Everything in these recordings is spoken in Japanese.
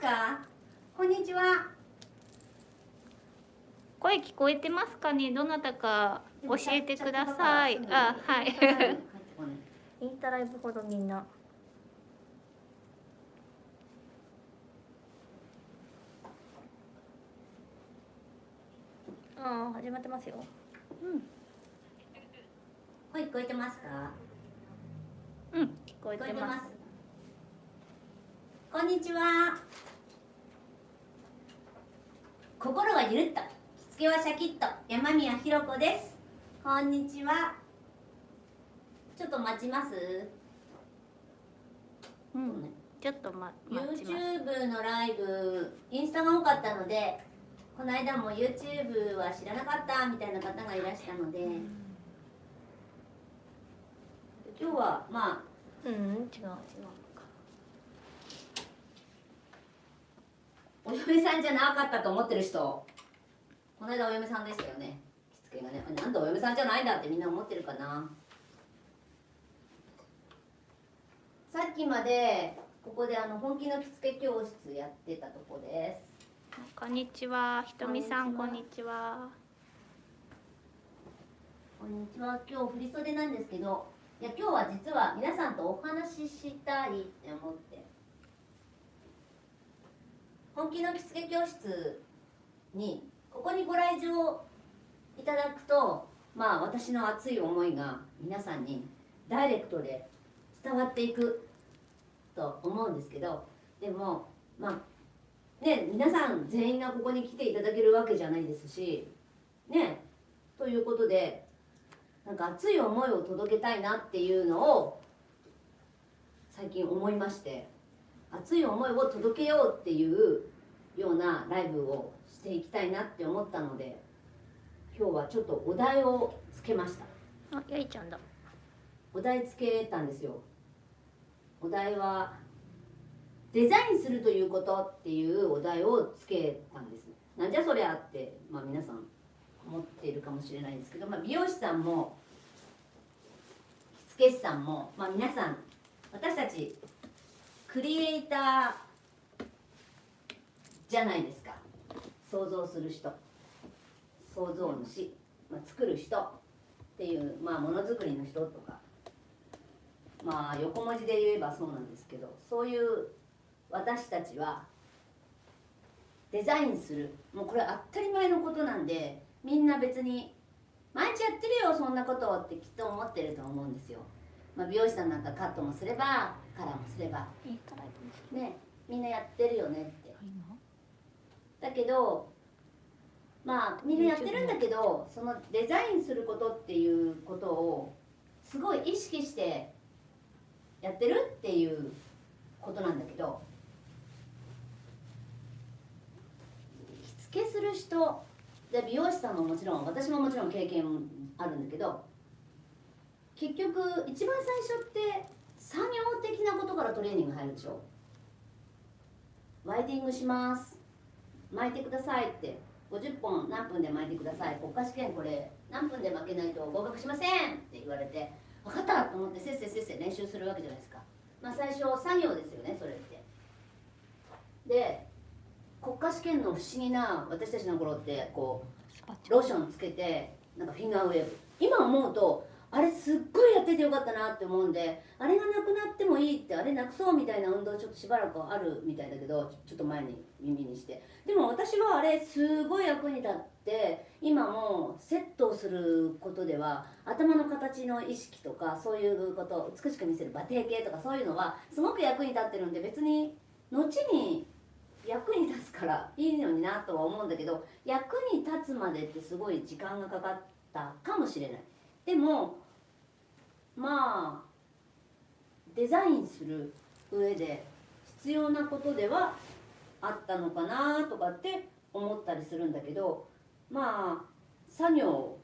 か？こんにちは。声聞こえてますかね。どなたか教えてください。あ、はい。インスタライブほどみんな。ああ、始まってますよ。うん。声聞こえてますか？うん、聞こえてます。こんにちは。心がゆるっと、着付けはシャキッと、山宮ひろ子です。こんにちは。ちょっと待ちます。うん、ちょっと待ちます。YouTube のライブ、インスタが多かったので、この間も YouTube は知らなかったみたいな方がいらしたので、今日はまあ、違う。お嫁さんじゃなかったと思ってる人、この間お嫁さんでしたよね。着付けがね、なんでお嫁さんじゃないんだってみんな思ってるかな。さっきまでここで本気の着付け教室やってたとこです。こんにちは、ひとみさん、こんにちは。こんにちは。今日振り袖なんですけど、今日は実は皆さんとお話ししたいって思って、本気の着付け教室にここにご来場いただくと、まあ私の熱い思いが皆さんにダイレクトで伝わっていくと思うんですけど、でもまあね、皆さん全員がここに来ていただけるわけじゃないですしね、ということでなんか熱い思いを届けたいなっていうのを最近思いまして、熱い思いを届けようっていうようなライブをしていきたいなって思ったので、今日はちょっとお題をつけました。あ、やいちゃんだ。お題つけたんですよ。お題はデザインするということっていうお題をつけたんです。なんじゃそりゃって、皆さん思っているかもしれないんですけど、美容師さんも着付け師さんも、皆さん私たちクリエイターじゃないですか。想像する人、創造主、作る人っていう、ものづくりの人とか、横文字で言えばそうなんですけど、そういう私たちはデザインする、もうこれ当たり前のことなんで、みんな別に毎日やってるよそんなことってきっと思ってると思うんですよ。美容師さんなんかカットもすればカラーもすればね、みんなやってるよねって。だけどみんなやってるんだけど、そのデザインすることっていうことをすごい意識してやってるっていうことなんだけど、着付けする人で美容師さんももちろん、私ももちろん経験あるんだけど、結局一番最初って作業的なことからトレーニング入るでしょ。ワイディングします、巻いてくださいって、50本何分で巻いてください、国家試験これ何分で巻けないと合格しませんって言われて、分かったと思ってせっせ練習するわけじゃないですか。最初作業ですよね、それって。で国家試験の不思議な、私たちの頃ってこうローションつけてなんかフィンガーウェーブ、今思うとあれすっごいやっててよかったなって思うんで、あれがなくなってもいいって、あれなくそうみたいな運動ちょっとしばらくあるみたいだけど、ちょっと前に耳にして、でも私はあれすごい役に立って、今もセットをすることでは頭の形の意識とかそういうこと、美しく見せる馬蹄形とかそういうのはすごく役に立ってるんで、別に後に役に立つからいいのになとは思うんだけど、役に立つまでってすごい時間がかかったかもしれない。でもデザインする上で必要なことではあったのかなとかって思ったりするんだけど、作業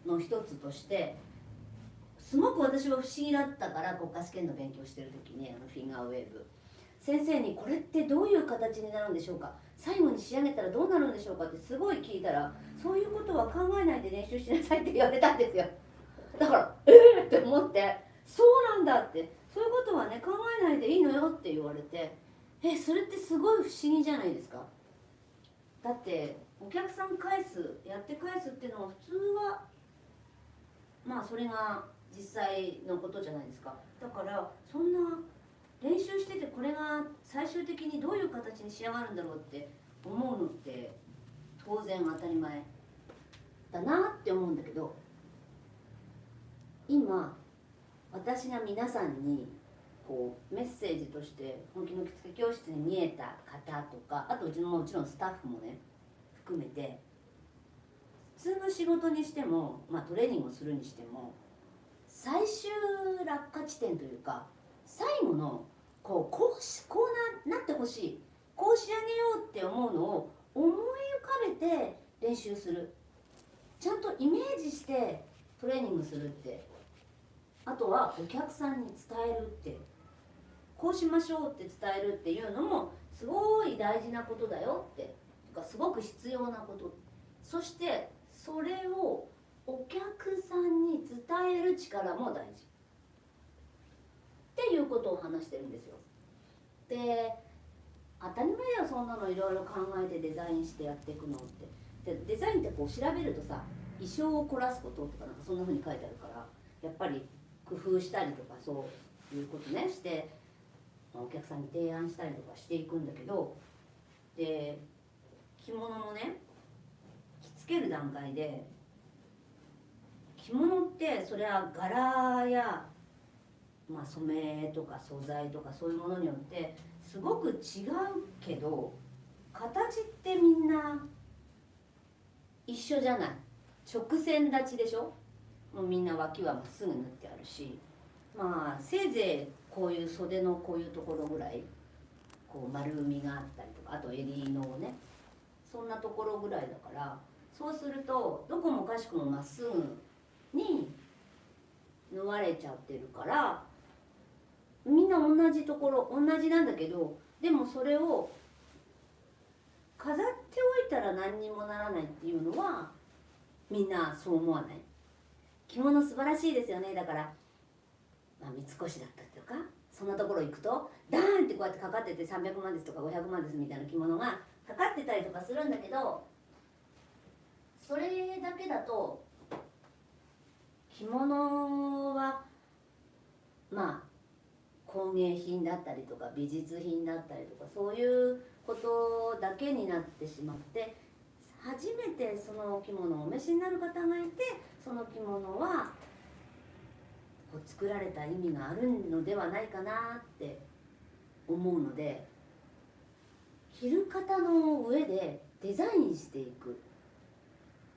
の一つとしてすごく私は不思議だったから、国家試験の勉強してる時にフィンガーウェーブ先生に、これってどういう形になるんでしょうか、最後に仕上げたらどうなるんでしょうかってすごい聞いたら、そういうことは考えないで練習しなさいって言われたんですよ。だからって思って、そうなんだって、そういうことはね考えないでいいのよって言われて、それってすごい不思議じゃないですか。だってお客さんやって返すっていうのは普通はまあそれが実際のことじゃないですか。だからそんな練習しててこれが最終的にどういう形に仕上がるんだろうって思うのって当然当たり前だなって思うんだけど、今私が皆さんにこうメッセージとして本気の着付け教室に見えた方とか、あとうちのもちろんスタッフもね含めて、普通の仕事にしても、トレーニングをするにしても最終落下地点というか最後のこうなってほしい、こう仕上げようって思うのを思い浮かべて練習する、ちゃんとイメージしてトレーニングするって、あとはお客さんに伝えるって、こうしましょうって伝えるっていうのもすごい大事なことだよって、すごく必要なこと、そしてそれをお客さんに伝える力も大事っていうことを話してるんですよ。で、当たり前よ、そんなのいろいろ考えてデザインしてやっていくのって。でデザインってこう調べるとさ、意匠を凝らすこととかなんかそんな風に書いてあるから、やっぱり工夫したりとかそういうことねしてお客さんに提案したりとかしていくんだけど、で着物のね着付ける段階で、着物ってそれは柄や、染めとか素材とかそういうものによってすごく違うけど、形ってみんな一緒じゃない。直線立ちでしょ。もうみんな脇はまっすぐ縫ってあるし、せいぜいこういう袖のこういうところぐらいこう丸みがあったりとか、あと襟のね、そんなところぐらいだから、そうするとどこもかしくもまっすぐに縫われちゃってるから、みんな同じところ同じなんだけど、でもそれを飾っておいたら何にもならないっていうのはみんなそう思わない。着物素晴らしいですよね。だから、三越だったりとかそんなところ行くとダーンってこうやってかかってて300万ですとか500万ですみたいな着物がかかってたりとかするんだけど、それだけだと着物は工芸品だったりとか美術品だったりとかそういうことだけになってしまって、初めてそのお着物をお召しになる方がいて、その着物はこう作られた意味があるのではないかなって思うので、着る方の上でデザインしていく、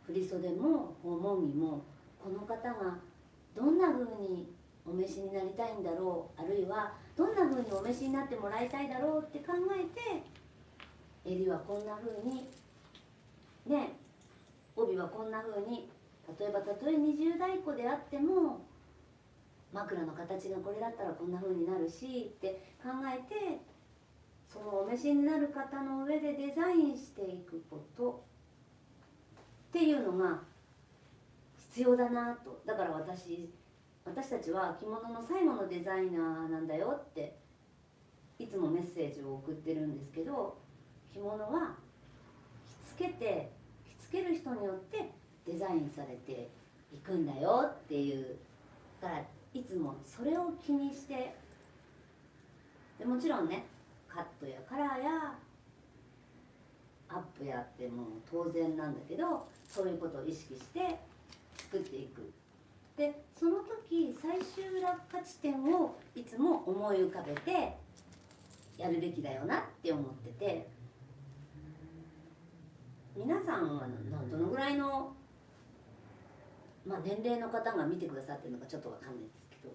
振袖も訪問着もこの方がどんな風にお召しになりたいんだろう、あるいはどんな風にお召しになってもらいたいだろうって考えて、襟はこんな風にね、帯はこんな風に、例え二重太鼓であっても枕の形がこれだったらこんな風になるしって考えて、そのお召しになる方の上でデザインしていくことっていうのが必要だなと。だから私たちは着物の最後のデザイナーなんだよっていつもメッセージを送ってるんですけど、着物は着付ける人によってデザインされていくんだよっていう。だからいつもそれを気にして、でもちろんねカットやカラーやアップやっても当然なんだけど、そういうことを意識して作っていく。でその時最終落下地点をいつも思い浮かべてやるべきだよなって思ってて、皆さんはどのぐらいの、年齢の方が見てくださってるのかちょっとわかんないですけど、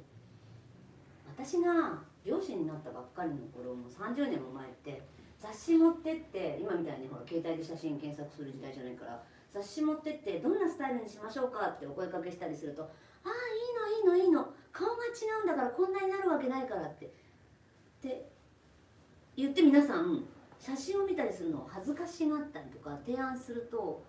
私が漁師になったばっかりの頃、もう30年も前って雑誌持ってって、今みたいにほら携帯で写真検索する時代じゃないから、雑誌持ってってどんなスタイルにしましょうかってお声かけしたりすると、ああいいの顔が違うんだからこんなになるわけないからって言って、皆さん写真を見たりするのを恥ずかしがったりとか提案すると、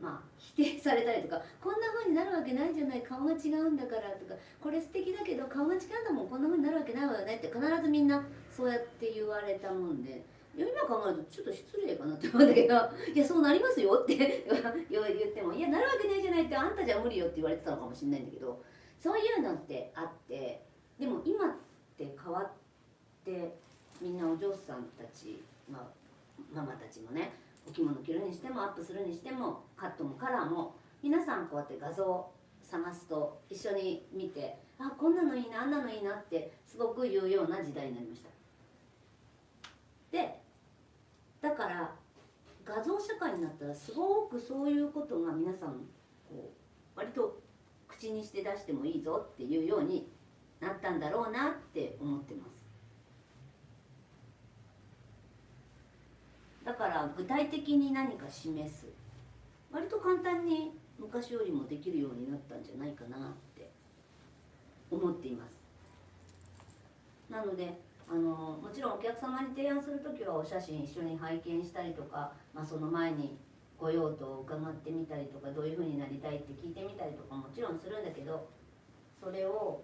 まあ否定されたりとか、こんな風になるわけないじゃない、顔が違うんだからとか、これ素敵だけど顔が違うんだもん、こんな風になるわけないわよねって必ずみんなそうやって言われたもんで、いや今考えるとちょっと失礼かなって思うんだけど、いやそうなりますよって言っても、いやなるわけないじゃないって、あんたじゃ無理よって言われてたのかもしれないんだけど、そういうのってあって、でも今って変わってみんなお嬢さんたち、まあ、ママたちもね、お着物着るにしてもアップするにしてもカットもカラーも皆さんこうやって画像を探すと一緒に見て、あこんなのいいなあんなのいいなってすごく言うような時代になりました。でだから画像社会になったらすごくそういうことが皆さんこう割と口にして出してもいいぞっていうようになったんだろうなって思ってます。だから具体的に何か示す、割と簡単に昔よりもできるようになったんじゃないかなって思っています。なのでもちろんお客様に提案する時はお写真一緒に拝見したりとか、まあ、その前にご用途を伺ってみたりとか、どういうふうになりたいって聞いてみたりとかもちろんするんだけど、それを、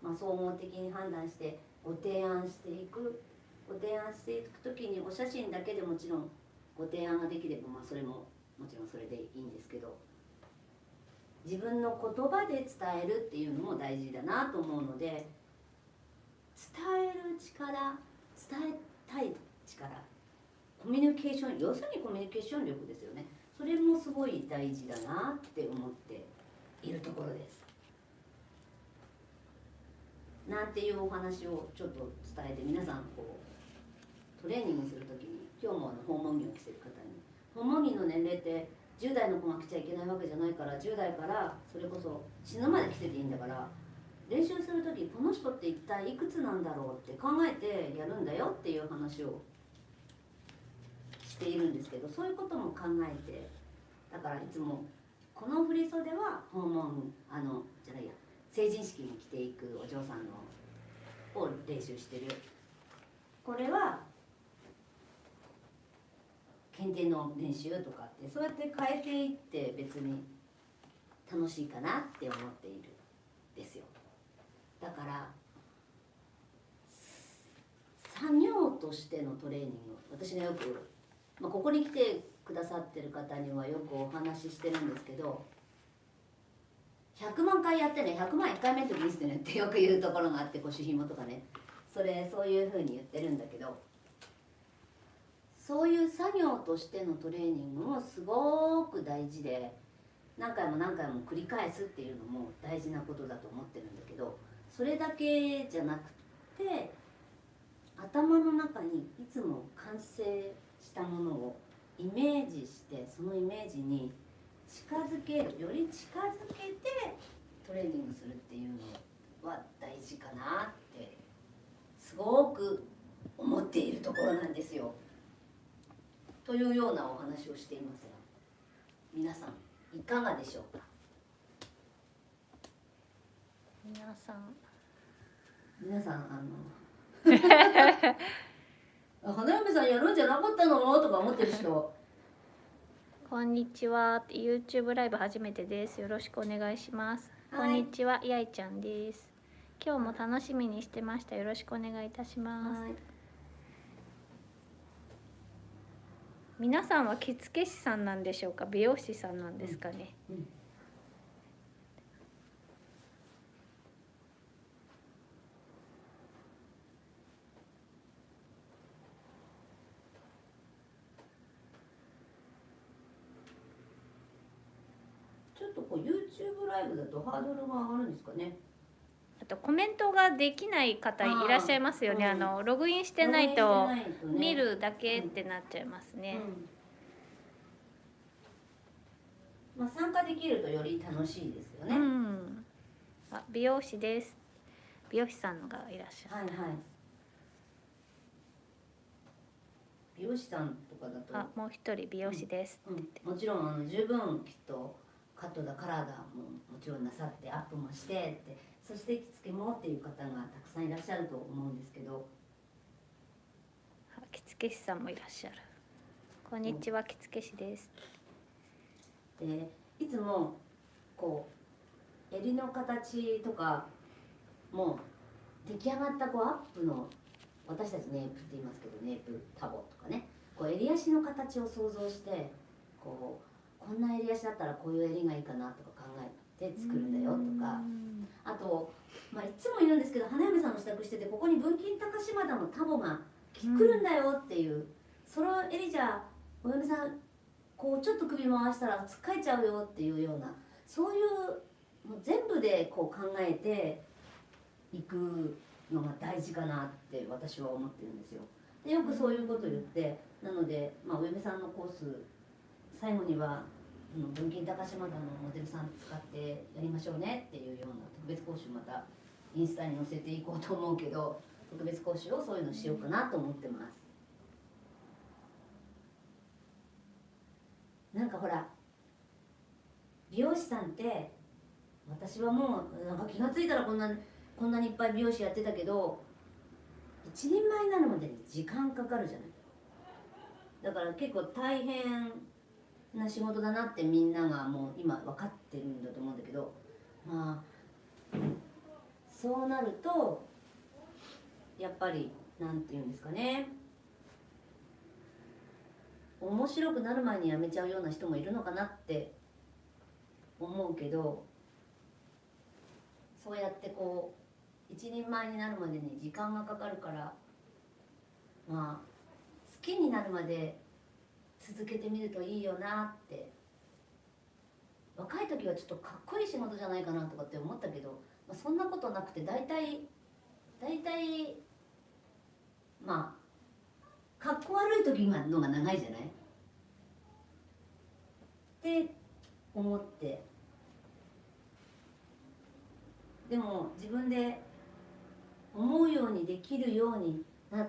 まあ、総合的に判断してご提案していく時にお写真だけでもちろんご提案ができれば、まあ、それももちろんそれでいいんですけど、自分の言葉で伝えるっていうのも大事だなと思うので、伝える力、伝えたい力、コミュニケーション、要するにコミュニケーション力ですよね。それもすごい大事だなって思っているところです。なんていうお話をちょっと伝えて、皆さんこうトレーニングするときに、今日も訪問着を着せる方に、訪問着の年齢って10代の子が着ちゃいけないわけじゃないから、10代からそれこそ死ぬまで着てていいんだから、練習する時この人って一体いくつなんだろうって考えてやるんだよっていう話をしているんですけど、そういうことも考えて、だからいつもこの振袖は訪問じゃないや成人式に着ていくお嬢さんのを練習してる、これは検定の練習とかって、そうやって変えていって別に楽しいかなって思っているんですよ。だから作業としてのトレーニング、私がよく、まあ、ここに来てくださってる方にはよくお話ししてるんですけど、100万回やってね、100万1回目の時にしてねってよく言うところがあって、腰紐とかね、そういうふうに言ってるんだけど、そういう作業としてのトレーニングもすごく大事で、何回も何回も繰り返すっていうのも大事なことだと思ってるんだけど、それだけじゃなくて頭の中にいつも完成したものをイメージして、そのイメージに近づける、より近づけてトレーニングするっていうのは大事かなってすごく思っているところなんですよ。というようなお話をしていますが、皆さんいかがでしょうか。皆さん花嫁さんやるんじゃなかったのとか思ってる人こんにちは。YouTube ライブ初めてです。よろしくお願いします。はい、こんにちは、やいちゃんです。今日も楽しみにしてました。よろしくお願いいたします。はい、皆さんは着付け師さんなんでしょうか、美容師さんなんですかね。ちょっとこう YouTube ライブだとハードルが上がるんですかね。あとコメントができない方いらっしゃいますよね。ログインしてないと見るだけってなっちゃいますね。まあ参加できるとより楽しいですよね。あ、美容師です。美容師さんのがいらっしゃる。はいはい。美容師さんとかだと、あ、もう一人美容師ですって言って、もちろん十分きっとカットだカラーだももちろんなさってアップもしてって、そして着付けもっていう方がたくさんいらっしゃると思うんですけど、着付け師さんもいらっしゃる。こんにちは、着付け師です。でいつもこう襟の形とかも出来上がったこうアップの、私たちネープって言いますけど、ネープタボとかね、こう襟足の形を想像して、こんな襟足だったらこういう襟がいいかなとか考えて作るんだよとか、あと、いつも言うんですけど、花嫁さんの支度してて、ここに文金高島田のタボが来るんだよっていう、その襟じゃお嫁さんこうちょっと首回したらつっかえちゃうよっていうような、そういうもう全部でこう考えていくのが大事かなって私は思ってるんですよ。でよくそういうことを言って、なので、お嫁さんのコース最後には文金高島田のモデルさん使ってやりましょうねっていうような特別講習、またインスタに載せていこうと思うけど、特別講習をそういうのしようかなと思ってます。なんかほら、美容師さんって、私はもうなんか気が付いたらこんなにいっぱい美容師やってたけど、一人前になるまでに時間かかるじゃない。だから結構大変な仕事だなってみんながもう今分かってるんだと思うんだけど、そうなるとやっぱりなんていうんですかね、面白くなる前に辞めちゃうような人もいるのかなって思うけど、そうやってこう一人前になるまでに時間がかかるから、好きになるまで続けてみるといいよなって。若い時はちょっとかっこいい仕事じゃないかなとかって思ったけど、そんなことなくて、大体かっこ悪い時のが長いじゃないって思って、でも自分で思うようにできるようになっ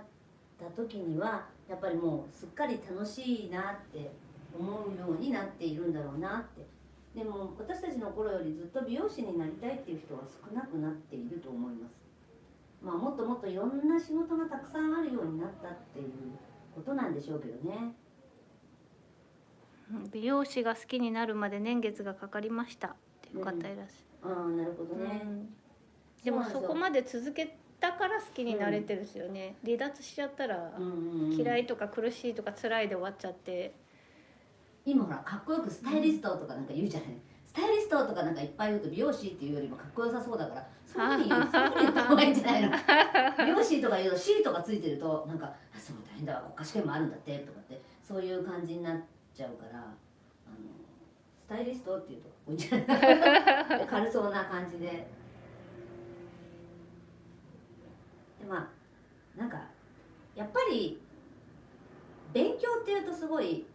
た時にはやっぱりもうすっかり楽しいなって思うようになっているんだろうなって。でも私たちの頃よりずっと美容師になりたいっていう人は少なくなっていると思います。もっともっといろんな仕事がたくさんあるようになったっていうことなんでしょうけどね。美容師が好きになるまで年月がかかりましたっていう方いらっしゃる。なるほどね。でもそこまで続けたから好きになれてるんですよね。離脱しちゃったら嫌いとか苦しいとか辛いで終わっちゃって。今ほらかっこよくスタイリストとかなんか言うじゃない。スタイリストとかなんかいっぱい言うと美容師っていうよりもかっこよさそうだから、そういうふうに言った方がいいんじゃないの。美容師とか言うと C とかついてるとなんかそう大変だわ、国家試験もあるんだってとかってそういう感じになっちゃうから、スタイリストっていうとかっこいいんじゃない軽そうな感じで。でなんかやっぱり勉強っていうとすごい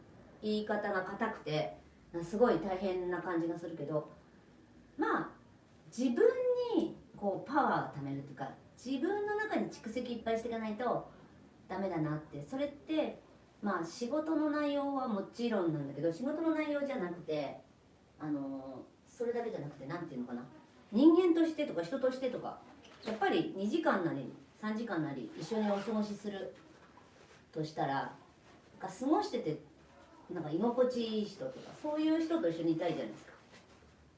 言い方が硬くてすごい大変な感じがするけど、自分にこうパワーを貯めるというか、自分の中に蓄積いっぱいしていかないとダメだなって。それって仕事の内容はもちろんなんだけど、仕事の内容じゃなくてそれだけじゃなくて、なんていうのかな、人間としてとか人としてとか、やっぱり2時間なり3時間なり一緒にお過ごしするとしたら、過ごしててなんか居心地いい人とかそういう人と一緒にいたいじゃないですか。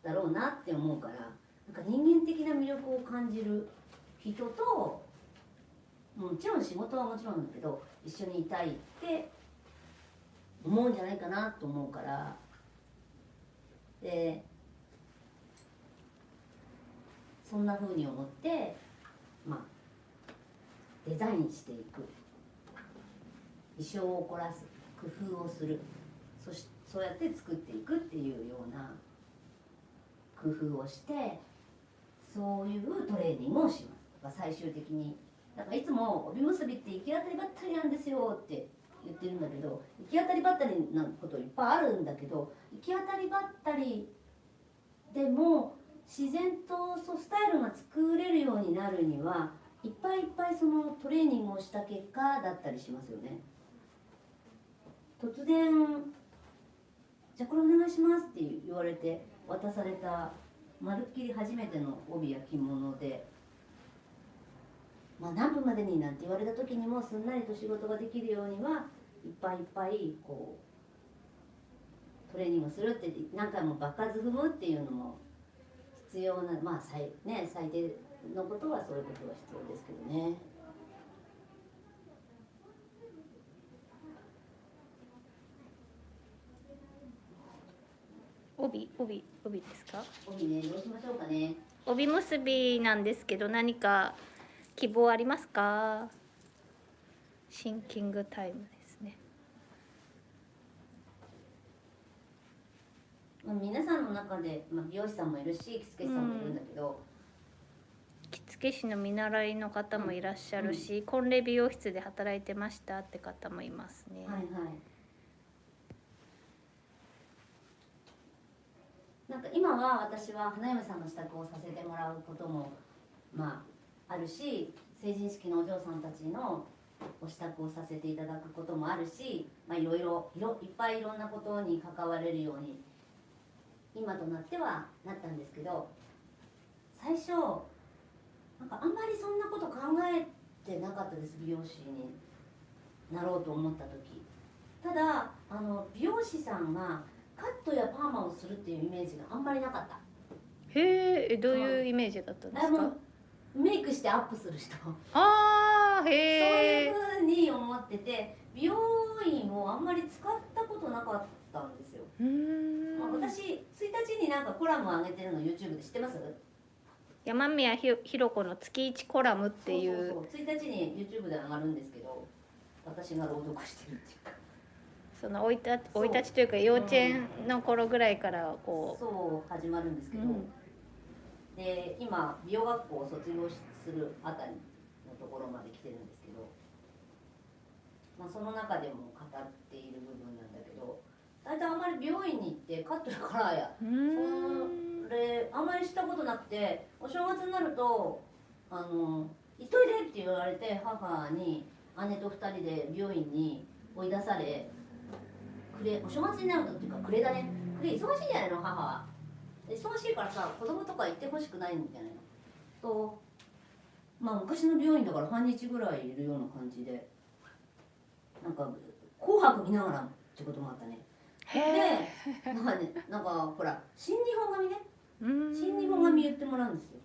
だろうなって思うから、なんか人間的な魅力を感じる人と、もちろん仕事はもちろんなんだけど一緒にいたいって思うんじゃないかなと思うから。でそんな風に思ってデザインしていく、意匠を凝らす、工夫をする、そうやって作っていくっていうような工夫をして、そういうトレーニングをします。最終的にだからいつも帯結びって行き当たりばったりなんですよって言ってるんだけど、行き当たりばったりなこといっぱいあるんだけど、行き当たりばったりでも自然とスタイルが作れるようになるにはいっぱいいっぱいそのトレーニングをした結果だったりしますよね。突然じゃあこれお願いしますって言われて渡されたまるっきり初めての帯や着物で、何分までになんて言われた時にもすんなりと仕事ができるようにはいっぱいいっぱいこうトレーニングするって何回も場数踏むっていうのも必要な、まあ最低のことはそういうことは必要ですけどね。帯ですか？帯ね、どうしましょうかね。帯結びなんですけど、何か希望ありますか？シンキングタイムですね。まあ、皆さんの中で、まあ、美容師さんもいるし着付け師さんもいるんだけど、着付け師の見習いの方もいらっしゃるし、婚礼美容室で働いてましたって方もいますね。はいはい。なんか今は私は花嫁さんの支度をさせてもらうこともまああるし、成人式のお嬢さんたちのお支度をさせていただくこともあるし、まあ、いっぱいいろんなことに関われるように今となってはなったんですけど、最初なんかあんまりそんなこと考えてなかったです。美容師になろうと思った時。ただ美容師さんがカットやパーマをするっていうイメージがあんまりなかった。へえ、どういうイメージだったんですか？メイクしてアップする人ああ、へえ。そういうふうに思ってて、美容院をあんまり使ったことなかったんですよ。まあ、私1日になんかコラム上げてるの YouTube で知ってます？山宮ひろ子の月一コラムっていう。そう1日に YouTube で上がるんですけど、私が朗読してるっていうか、その生い立ちというか幼稚園の頃ぐらいからこう、そう始まるんですけど、で今美容学校を卒業するあたりのところまで来てるんですけど、まあ、その中でも語っている部分なんだけど、大体あんまり美容院に行ってカットやカラーやそれあんまりしたことなくて、お正月になると「行っといで」って言われて、母に姉と2人で美容院に追い出され、お正月になるとっていうか暮れだね、暮れ忙しいんじゃないの母は。忙しいからさ、子供とか行ってほしくないんじゃないのと、まあ昔の美容院だから半日ぐらいいるような感じで、なんか紅白見ながらってこともあったね。でなんかほら新日本髪ね、新日本髪言ってもらうんですよ。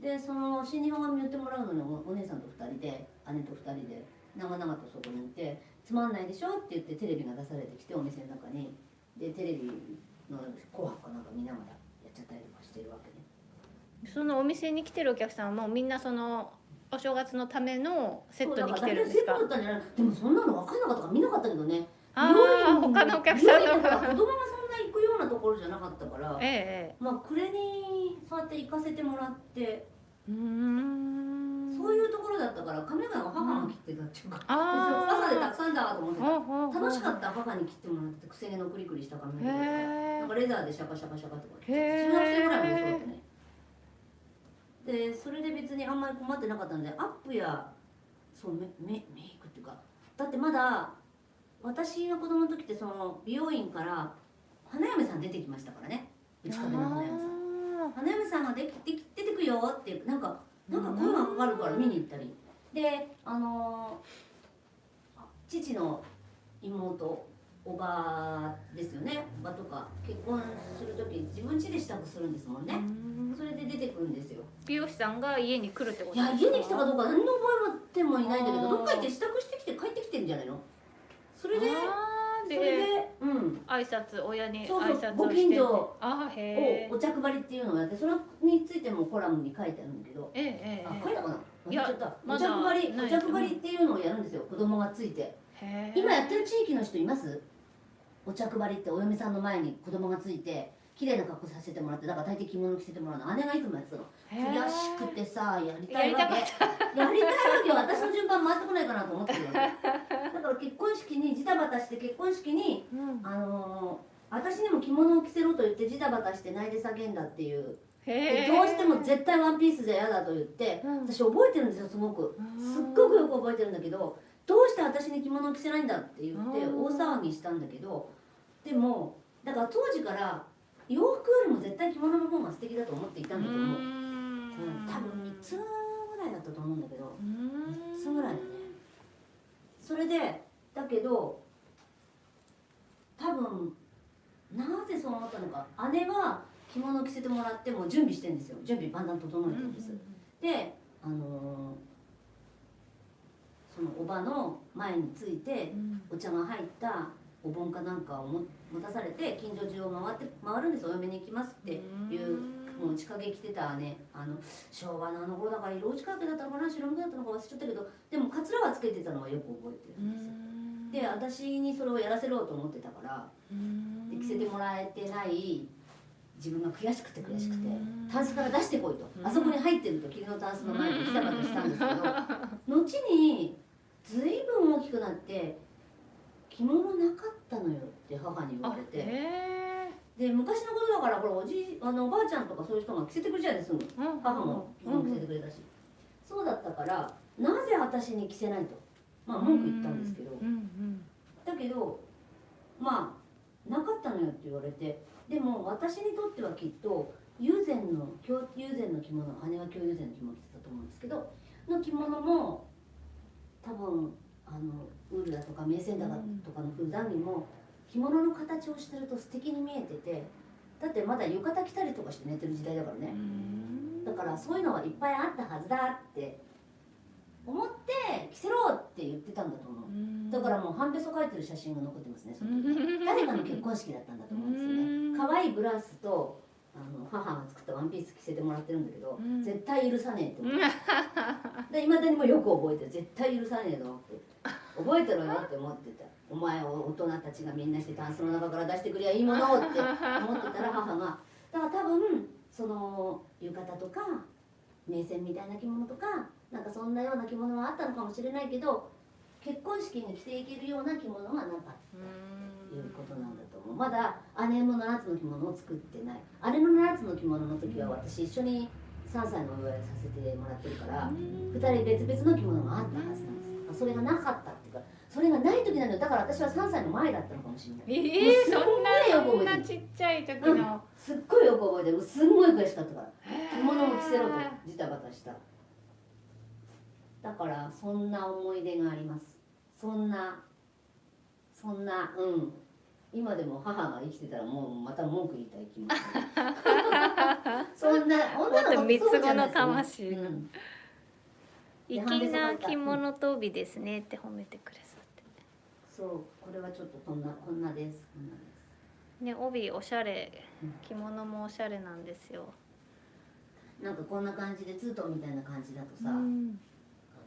でその新日本髪言ってもらうのにお姉さんと2人で、姉と2人で長々とそこにいて、つまんないでしょって言ってテレビが出されてきて、お店の中にでテレビの紅白かなんか見ながらやっちゃったりとかしてるわけね。そのお店に来てるお客さんはもうみんなそのお正月のためのセットに来てるんですか？セットだったんじゃない？でもそんなの分かんなかったから見なかったけどね。ああ、他のお客さんの子供がそんな行くようなところじゃなかったから、まあ暮れにそうやって行かせてもらって、そういうところだったから、髪の毛が母が切ってたっていうか、朝でたくさんだと思ってた。楽しかった。母に切ってもらって、くせ毛のクリクリした髪の毛だから、なんかレザーでシャカシャカシャカとか、中学生ぐらいまでそうだったね。でそれで別にあんまり困ってなかったんで、アップやそうメイクっていうか、だってまだ私の子供の時ってその美容院から花嫁さん出てきましたからね。打ち壁の花嫁さん、花嫁さんが出てくよっていう、なんか声がかかるから見に行ったりで、父の妹、おばですよね、おばとか結婚する時自分家で支度するんですもんね。それで出てくるんですよ。美容師さんが家に来るってことですか？いや家に来たかどうか何の覚えてもいないんだけど、どっか行って支度してきて帰ってきてるんじゃないの。それで挨拶、親に挨拶をして、ご近所をお着張りっていうのをやって、それについてもコラムに書いてあるんだけど、書いたかな、忘れちゃった。お着張りっていうのをやるんですよ、子供がついて。今やってる地域の人います？お着張りってお嫁さんの前に子供がついて綺麗な格好させてもらって、だから大抵着物着せてもらうの。姉がいつもやってたの。悔しくてさ、やりたいわけ。やりたいわけよ。私の順番回ってこないかなと思ってるわけ。だから結婚式にジタバタして、結婚式に、私にも着物を着せろと言ってジタバタして泣いて叫んだっていう。どうしても絶対ワンピースじゃ嫌だと言って、私覚えてるんですよ、すごく。すっごくよく覚えてるんだけど、どうして私に着物を着せないんだって言って大騒ぎしたんだけど、でもだから当時から洋服よりも絶対着物の方が素敵だと思っていたんだと思う。多分3つぐらいだったと思うんだけど、3つぐらいだね。それでだけど多分なぜそう思ったのか。姉は着物を着せてもらっても準備してるんですよ。準備万端整えてるんです、でそのおばの前についてお茶が入ったお盆かなんかを持たされて近所中を回るんです。お嫁に行きますっていう、もう内掛け着てたね、昭和のあの頃だから色内掛けだったのかな白無だったのか忘れちゃったけど、でもカツラはつけてたのはよく覚えてるんですよ。で私にそれをやらせろうと思ってたから、で着せてもらえてない自分が悔しくてタンスから出してこいと、あそこに入ってると霧のタンスの前に来たかとしたんですけど、後にずいぶん大きくなって着物なかったのよって母に言われて、で昔のことだからこれおばあちゃんとかそういう人が着せてくれちゃうんですぐ、母も着物着せてくれたし、そうだったからなぜ私に着せないと、まあ文句言ったんですけど、だけどまあなかったのよって言われて、でも私にとってはきっと友禅の着物、姉は京友禅の着物着てたと思うんですけどの着物も多分ウールだとか銘仙だとかの普段着も着物の形をしてると素敵に見えてて、だってまだ浴衣着たりとかして寝てる時代だからね、だからそういうのはいっぱいあったはずだって思って着せろって言ってたんだと思う。だからもう半べそ描いてる写真が残ってますね。その時誰かの結婚式だったんだと思うんですよね。可愛いブラウスと母が作ったワンピース着せてもらってるんだけど、絶対許さねえって思っていまだにもよく覚えてる。絶対許さねえのって覚えてろよって思ってた。お前大人たちがみんなしてタンスの中から出してくりゃいいものって思ってたら、母がだから多分その浴衣とか銘仙みたいな着物とかなんかそんなような着物はあったのかもしれないけど、結婚式に着ていけるような着物はなかったということなんだと思う。まだ姉も7つの着物を作ってない。姉の7つの着物の時は私一緒に3歳のお祝いさせてもらってるから、2人別々の着物があったはずなんです。それがなかったっていうか、それがない時なのよ。だから私は3歳の前だったのかもしれない。そんなちっちゃい時の、すっごいよく覚えてる。すんごい悔しかったから着物を着せろとジタバタした。だからそんな思い出があります。そんな今でも母が生きてたらもうまた文句言いたい気持ちそんな女の子三つ子の魂、粋な着物と帯ですねって褒めてくれそうって。そう、これはちょっとこんなですね、帯おしゃれ、着物もおしゃれなんですよ。なんかこんな感じでツートンみたいな感じだとさ、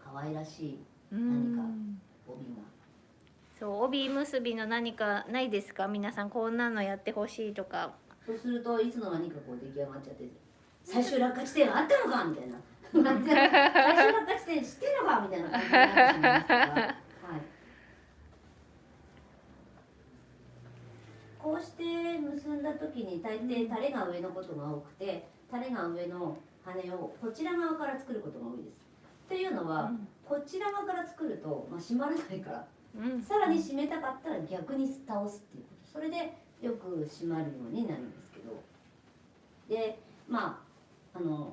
可愛らしい何か帯が。そう、帯結びの何かないですか皆さん、こんなのやってほしいとか。そうするといつの間にかこう出来上がっちゃって、最終落下地点あったのかみたいな最終落下地点知ってるのかみたいな感じになってしまいますから、はい、こうして結んだ時に大抵タレが上のことが多くて、タレが上の羽をこちら側から作ることが多いです。というのは、こちら側から作ると、閉まらないから、さらに締めたかったら逆に倒すっていうこと、それでよく締まるようになるんですけど、で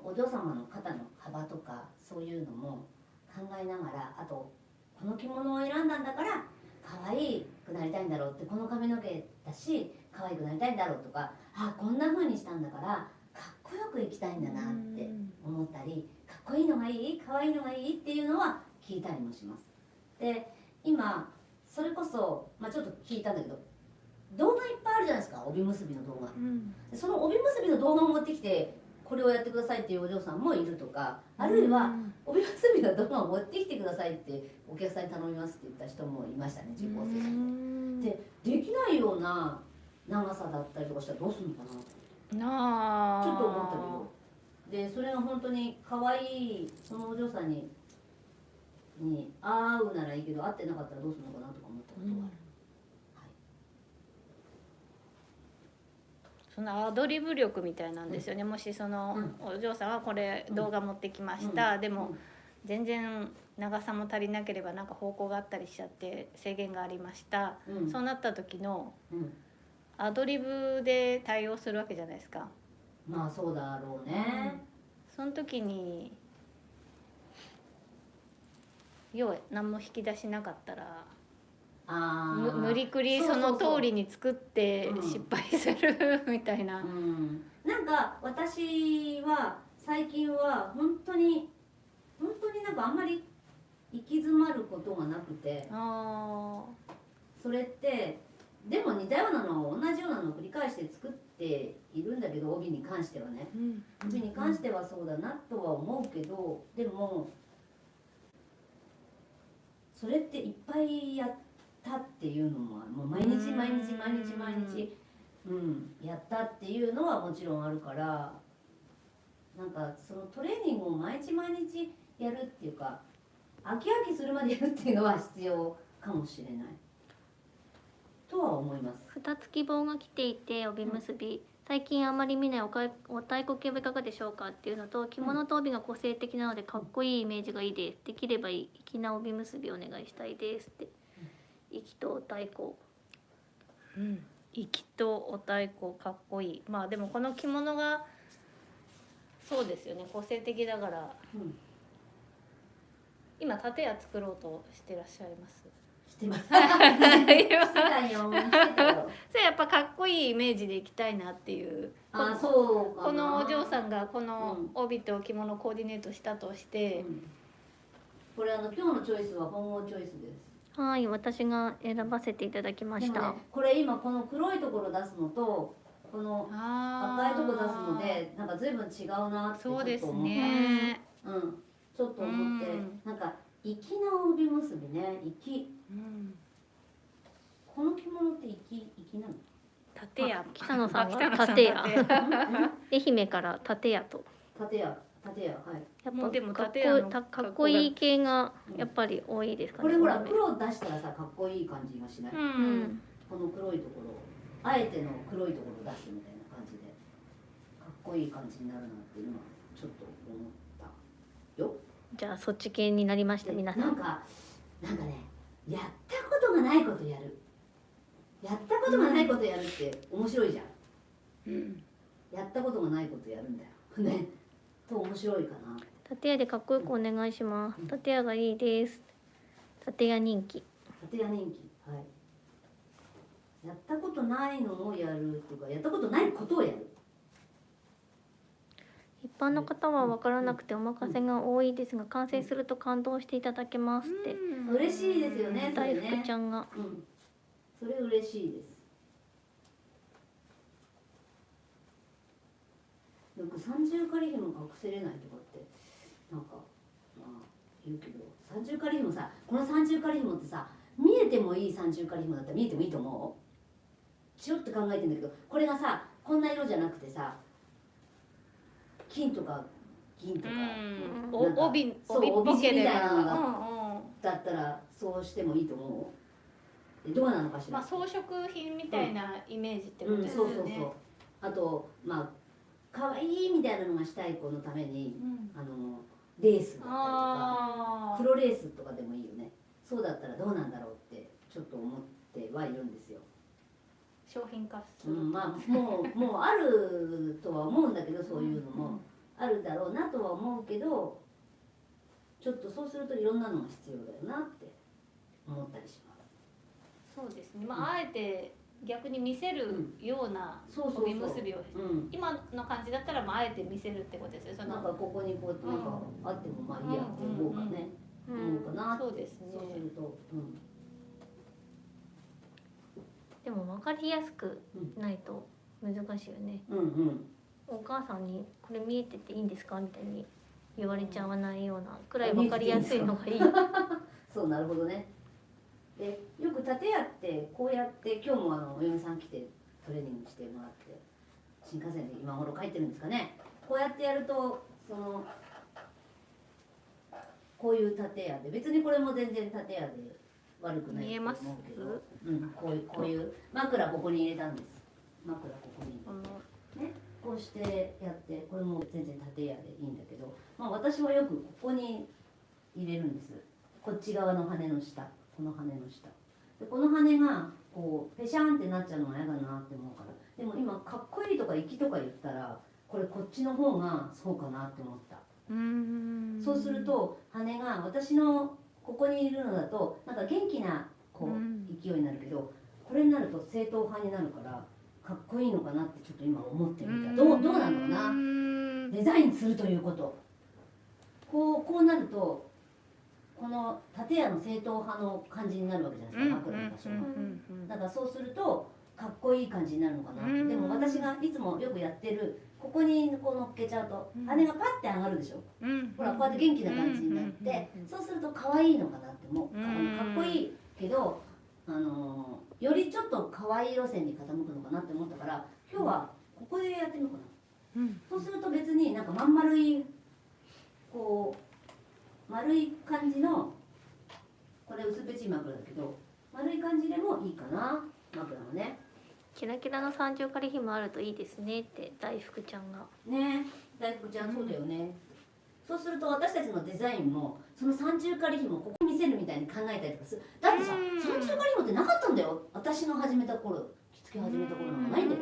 お嬢様の肩の幅とかそういうのも考えながら、あとこの着物を選んだんだから可愛くなりたいんだろうって、この髪の毛だし可愛くなりたいんだろうとか、こんな風にしたんだからかっこよく生きたいんだなって思ったり、かっこいいのがいい可愛いのがいいっていうのは聞いたりもします。で今それこそ、ちょっと聞いたんだけど、動画いっぱいあるじゃないですか、帯結びの動画、その帯結びの動画を持ってきてこれをやってくださいっていうお嬢さんもいるとか、あるいは帯結びの動画を持ってきてくださいってお客さんに頼みますって言った人もいましたね、受講生さんで。できないような長さだったりとかしたらどうするのかなってちょっと思ったけど、でそれが本当に可愛いそのお嬢さんに合うならいいけど、合ってなかったらどうするのかなとか思ったことがある。そのアドリブ力みたいなんですよね。もしそのお嬢さんはこれ動画持ってきました、でも全然長さも足りなければなんか方向があったりしちゃって制限がありました、そうなった時のアドリブで対応するわけじゃないですか。そうだろうね、その時に要は何も引き出しなかったら無無理くりその通りに作ってうん失敗するみたいな。なんか私は最近は本当になんかあんまり行き詰まることがなくて、あそれってでも似たようなのを同じようなのを繰り返して作っているんだけど、帯に関してはね、帯に関してはそうだなとは思うけど、でもそれっていっぱいやったっていうのももう毎日やったっていうのはもちろんあるから、なんかそのトレーニングを毎日やるっていうか、飽きするまでやるっていうのは必要かもしれないとは思います。2つ希望が来ていて、帯結び、最近あまり見ないお太鼓系はいかがでしょうかっていうのと、着物と帯が個性的なのでかっこいいイメージがいいです、できれば粋な帯結びお願いしたいですって。粋とお太鼓、粋とお太鼓かっこいい。まあでもこの着物がそうですよね、個性的だから、今建屋作ろうとしてらっしゃいます？してます。それやっぱかっこいいイメージでいきたいなっていう。そうこのお嬢さんがこの帯と着物をコーディネートしたとして、これ今日のチョイスは本郷チョイスです。はい、私が選ばせていただきました。これ今この黒いところ出すのとこの赤いところ出すのでなんか随分違うなってちょっと思った。そうですね。ちょっと思って、なんか粋な帯結びね、粋。この着物って粋なの？建屋。北野さんが建屋。愛媛から建屋と。建屋、はい。やっぱでもかっこいい系がやっぱり多いですかね。これほら黒出したらさかっこいい感じがしない？この黒いところ、あえての黒いところを出すみたいな感じでかっこいい感じになるなっていうのはちょっと思ったよ。じゃあそっち系になりました。皆さんなんかね、やったことがないことやる、やったことがないことやるって面白いじゃん。やったことがないことやるんだよねと面白いかな。建屋でかっこよくお願いします。建屋がいいです。建屋人気。建屋人気、はい。やったことないのをやるとか、やったことないことをやる。一般の方は分からなくてお任せが多いですが、完成すると感動していただけますって。嬉しいですよね。大福ちゃんが。それ嬉しいです。よく三重仮紐隠せれないとかってなんか言うけど、三重仮紐さ、この三重仮紐ってさ、見えてもいい三重仮紐だったら見えてもいいと思う？ちょっと考えてんだけど、これがさこんな色じゃなくてさ、金とか銀とか、帯っぽければだったらそうしてもいいと思う？どうなのかしら。装飾品みたいなイメージってことですよね。あと可愛いみたいなのがしたい子のために、レースだったりとか黒レースとかでもいいよね。そうだったらどうなんだろうってちょっと思ってはいるんですよ。商品化する。もうあるとは思うんだけど、そういうのもあるだろうなとは思うけど、ちょっとそうするといろんなのが必要だよなって思ったりします。そうですね。あえて逆に見せるような帯結びを、今の感じだったらあえて見せるってことですよ。なんかここにこうなんかあってもいいやって思うかね、思うかなって。そうですね。そうすると、でも分かりやすくないと難しいよね。お母さんにこれ見えてていいんですかみたいに言われちゃわないようなくらい分かりやすいのがいい。そう、なるほどね。でよく建屋ってこうやって今日もお嫁さん来てトレーニングしてもらって、新幹線で今頃帰ってるんですかね。こうやってやるとこういう建屋で、別にこれも全然建屋で悪くないと思うけど、こういう枕ここに入れたんです。枕ここにね、こうしてやって、これも全然建屋でいいんだけど、私はよくここに入れるんです。こっち側の羽の下、この羽の下で、この羽がこうペシャンってなっちゃうのが嫌だなって思うから。でも今かっこいいとか粋とか言ったら、これこっちの方がそうかなって思った。そうすると羽が私のここにいるのだとなんか元気なこう勢いになるけど、これになると正統派になるからかっこいいのかなってちょっと今思ってみた。どうなのかな、デザインするということ、こうなるとこの建屋の正統派の感じになるわけじゃないですか、枕の場所が。だからそうするとかっこいい感じになるのかなって。でも私がいつもよくやってる、ここにこう乗っけちゃうと羽がパッて上がるでしょ、ほらこうやって元気な感じになって、そうすると可愛いのかなって思う。かっこいいけどよりちょっと可愛い路線に傾くのかなって思ったから、今日はここでやってみようかな。そうすると別になんかまん丸いこう丸い感じの、これ薄っぺちい枕だけど丸い感じでもいいかな、枕もね。キラキラの三重仮紐あるといいですねって大福ちゃんが。ね、大福ちゃんそうだよね。そうすると私たちのデザインもその三重仮紐をここに見せるみたいに考えたりとかする。だってさ、三重仮紐ってなかったんだよ、私の始めた頃、着付け始めた頃なんかないんだよ。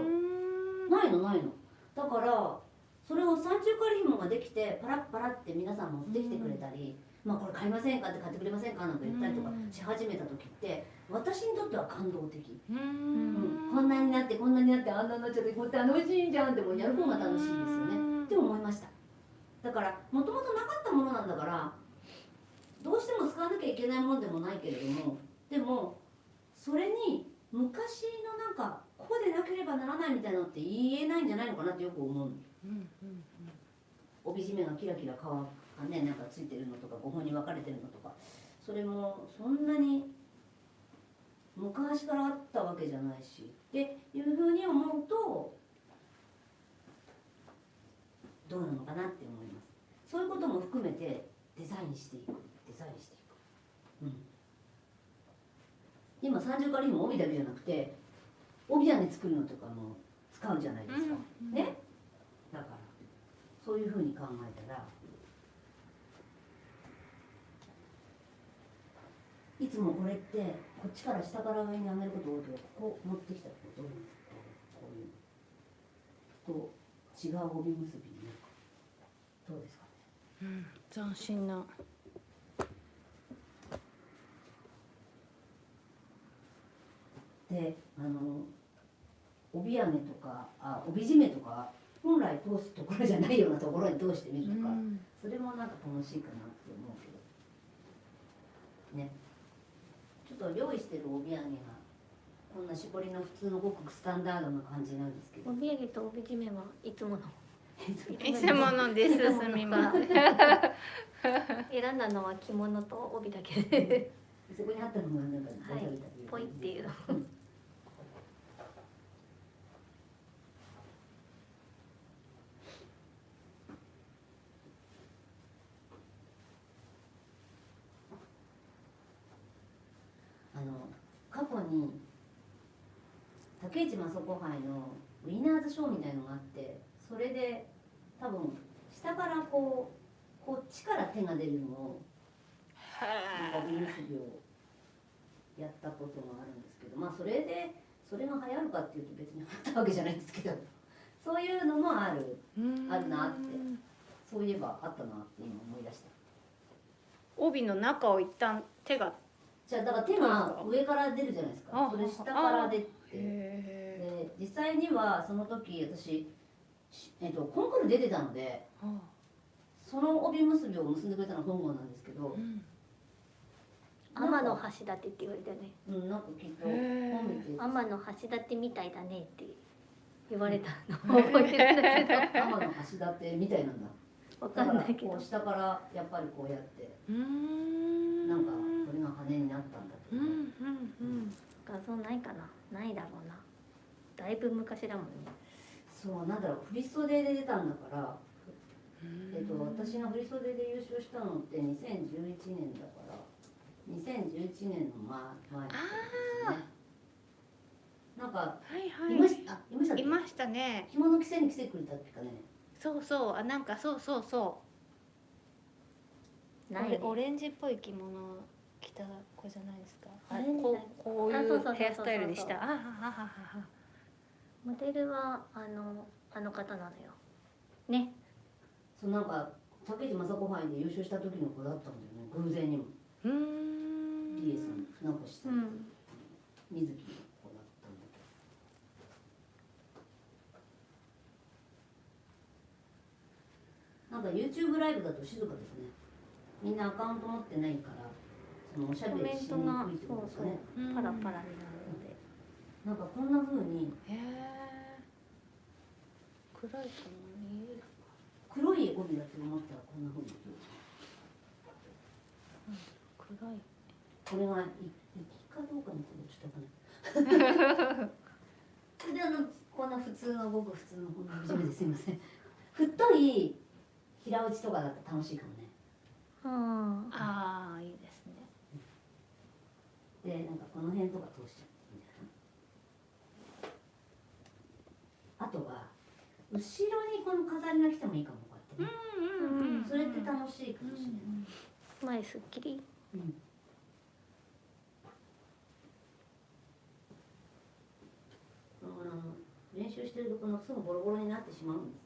ないのないの。だからそれを三重仮紐ができてパラッパラって皆さん持ってきてくれたり、まあこれ買いませんかって買ってくれませんかなんか言ったりとかし始めた時って私にとっては感動的。こんなになってこんなになってあんなになっちゃってこう楽しいじゃんって、もうやる方が楽しいですよねって思いました。だからもともとなかったものなんだから、どうしても使わなきゃいけないもんでもないけれども、でもそれに昔のなんかこうでなければならないみたいなのって言えないんじゃないのかなってよく思う。帯締めがキラキラ皮がねなんかついてるのとか5本に分かれてるのとか、それもそんなに昔からあったわけじゃないしっていうふうに思うとどうなのかなって思います。そういうことも含めてデザインしていく、今三重仮紐帯だけじゃなくて帯屋根作るのとかも使うじゃないですか、ね。だからそういうふうに考えたら、いつもこれってこっちから下から上に上げること多いけど、ここ持ってきたらどういうこういうと違う帯結びにどうですかね。斬新な。で帯揚げとか帯締めとか本来通すところじゃないようなところに通してみるとか、それもなんか楽しいかなって思うけどね。ちょっと用意してる帯揚げがこんな絞りの普通のごくスタンダードな感じなんですけど、帯揚げと帯締めはいつものいつものです。すみません。選んだのは着物と帯だけでそこにあったのがなんかはい、ポイっていう。過去に竹市正子杯のウィナーズショーみたいのがあって、それで多分下からこっちから手が出るのをなんか帯結びをやったことがあるんですけど、まあそれが流行るかっていうと別に流行ったわけじゃないんですけど、そういうのもあるなって、そういえばあったなって今思い出した。帯の中を一旦手がじゃあだから手が上から出るじゃないですか。それ下から出て、で実際にはその時私、コンクール出てたので、その帯結びを結んでくれたのは本郷なんですけど、天の橋立って言われたね。なんかきっと本見て天の橋立みたいだねって言われたのを覚えてるんだけど天の橋立みたいなんだ。わかんないけど、こう下からやっぱりこうやってなんかこれが羽になったんだと思う。画像ないかな、ないだろうな、だいぶ昔だもんね。そうなんだろう、振袖で出たんだから、私が振袖で優勝したのって2011年だから2011年の前ですね。なんかいましたっけ？いましたね。着物着せに来てくれたってかね。そうそう、なんかそうないね。オレンジっぽい着物着た子じゃないですか。こういうヘアスタイルでした。モデルはあの方なのよね。そうなんか竹内正子杯で優勝した時の子だったんだよね、偶然にも。リエさん、船越さん、水木の子だっか YouTube ライブだと静かですね。みんなアカウント持ってないからそのおしゃコメンべりしにくトがいってそうそことですかね。うパラパラになるので。なんかこんな風にへえ。暗いと見える。黒い帯だと思ったらこんな風に暗い。これがいかどうかのことちょっとわかんない。それでこんな普通のごく普通のこんな初めですいません。太い平打ちとかだと楽しいかもね。うん。ああいいですね。でなんかこの辺とか通しちゃっていいんじゃない。あとは後ろにこの飾りが来てもいいかもこうやってね。それって楽しいかもしれない。前すっきり。うん練習してるとこのすぐボロボロになってしまうんです。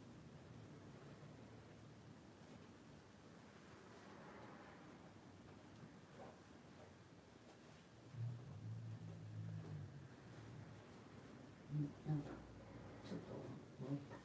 なんかちょっと思った。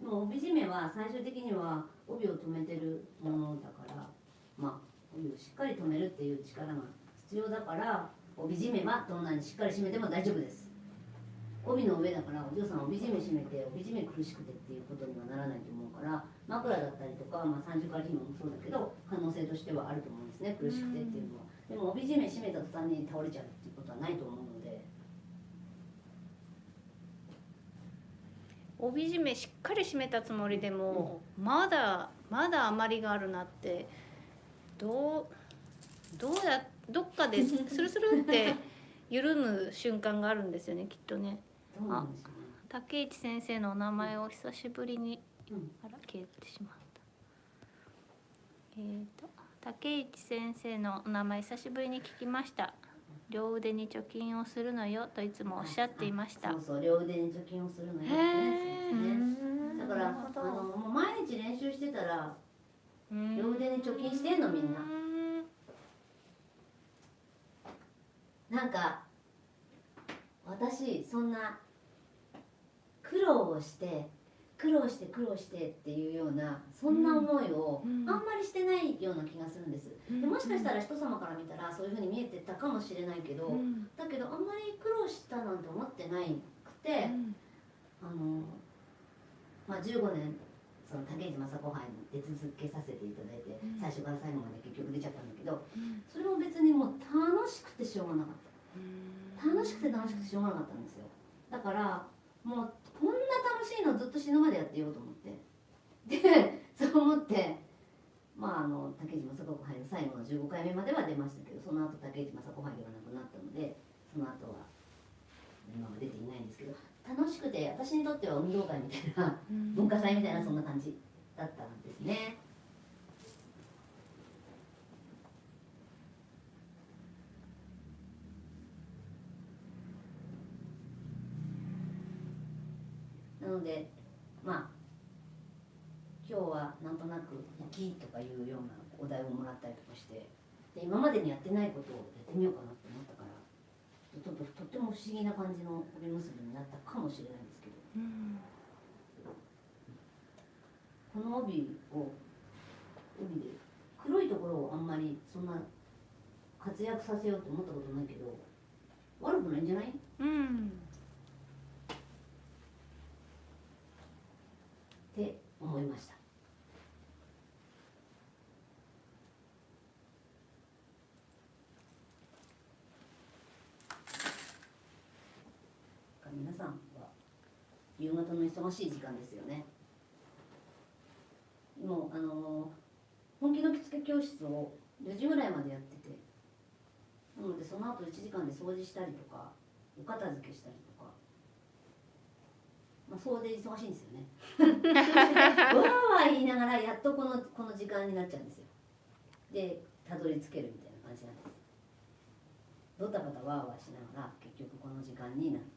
もう帯締めは最終的には帯を留めてるものだから、まあ帯をしっかり留めるっていう力が必要だから、帯締めはどんなにしっかり締めても大丈夫です。帯の上だからお嬢さん帯締め締めて帯締め苦しくてっていうことにはならないと思うから、枕だったりとか、まあ、三重からひももそうだけど可能性としてはあると思うんですね、苦しくてっていうのは。でも帯締め締めた途端に倒れちゃうっていうことはないと思うので。帯締めしっかり締めたつもりでも、まだ余りがあるなって、どっかでスルスルって緩む瞬間があるんですよね、きっとね。どうなんでしょうね。竹市先生のお名前を久しぶりに、うんあら消えてしまった。竹市先生のお名前久しぶりに聞きました。両腕に貯金をするのよといつもおっしゃっていました。そうそう、両腕に貯金をするのよってね。そうですね。だからもう毎日練習してたら両腕に貯金してんのみんな。なんか私そんな苦労してっていうようなそんな思いをあんまりしてないような気がするんです。でもしかしたら人様から見たらそういうふうに見えてたかもしれないけど、だけどあんまり苦労したなんて思ってないくて、まあ15年その竹内雅子杯に出続けさせていただいて、最初から最後まで結局出ちゃったんだけど、それも別にもう楽しくてしょうがなかった。楽しくてしょうがなかったんですよ。だからもうこんな楽しいのずっと死ぬまでやってようと思って、でそう思ってまあ竹内雅子杯の最後の15回目までは出ましたけど、その後竹内雅子杯ではなくなったので、その後は今は出ていないんですけど、楽しくて私にとっては運動会みたいな文化祭みたいなそんな感じだったんですね。なのでまあ今日はなんとなく「き」とかいうようなお題をもらったりとかして、で今までにやってないことをやってみようかなって思ったから、ちょっととっても不思議な感じの帯結びになったかもしれないんですけど、この帯で黒いところをあんまりそんな活躍させようと思ったことないけど悪くないんじゃない？って思いました。皆さんは夕方の忙しい時間ですよね。もう本気の着付け教室を4時ぐらいまでやってて、なのでその後1時間で掃除したりとかお片付けしたりとか、まあそうで忙しいんですよね。わーわー言いながらやっとこの時間になっちゃうんですよ。でたどり着けるみたいな感じなんです。ドタバタワーワーしながら結局この時間になると。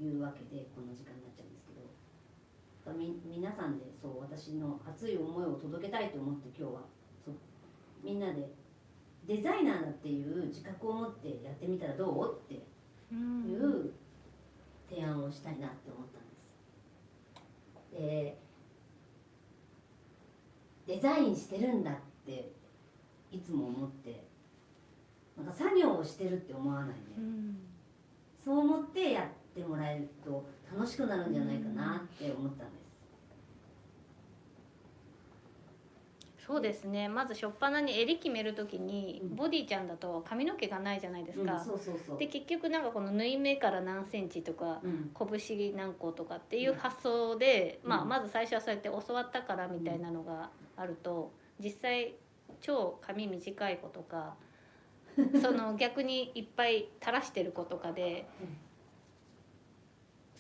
いうわけでこの時間になっちゃうんですけど、皆さんでそう私の熱い思いを届けたいと思って今日はそうみんなでデザイナーだっていう自覚を持ってやってみたらどうっていう提案をしたいなって思ったんです。でデザインしてるんだっていつも思ってなんか作業をしてるって思わないね、そう思ってやってもらえると楽しくなるんじゃないかなって思ったんです。そうですね。まず初っ端に襟決めるときに、ボディちゃんだと髪の毛がないじゃないですか。そうそうそうで結局なんかこの縫い目から何センチとか、拳何個とかっていう発想で、まず最初はそうやって教わったからみたいなのがあると、実際超髪短い子とかその逆にいっぱい垂らしてる子とかで、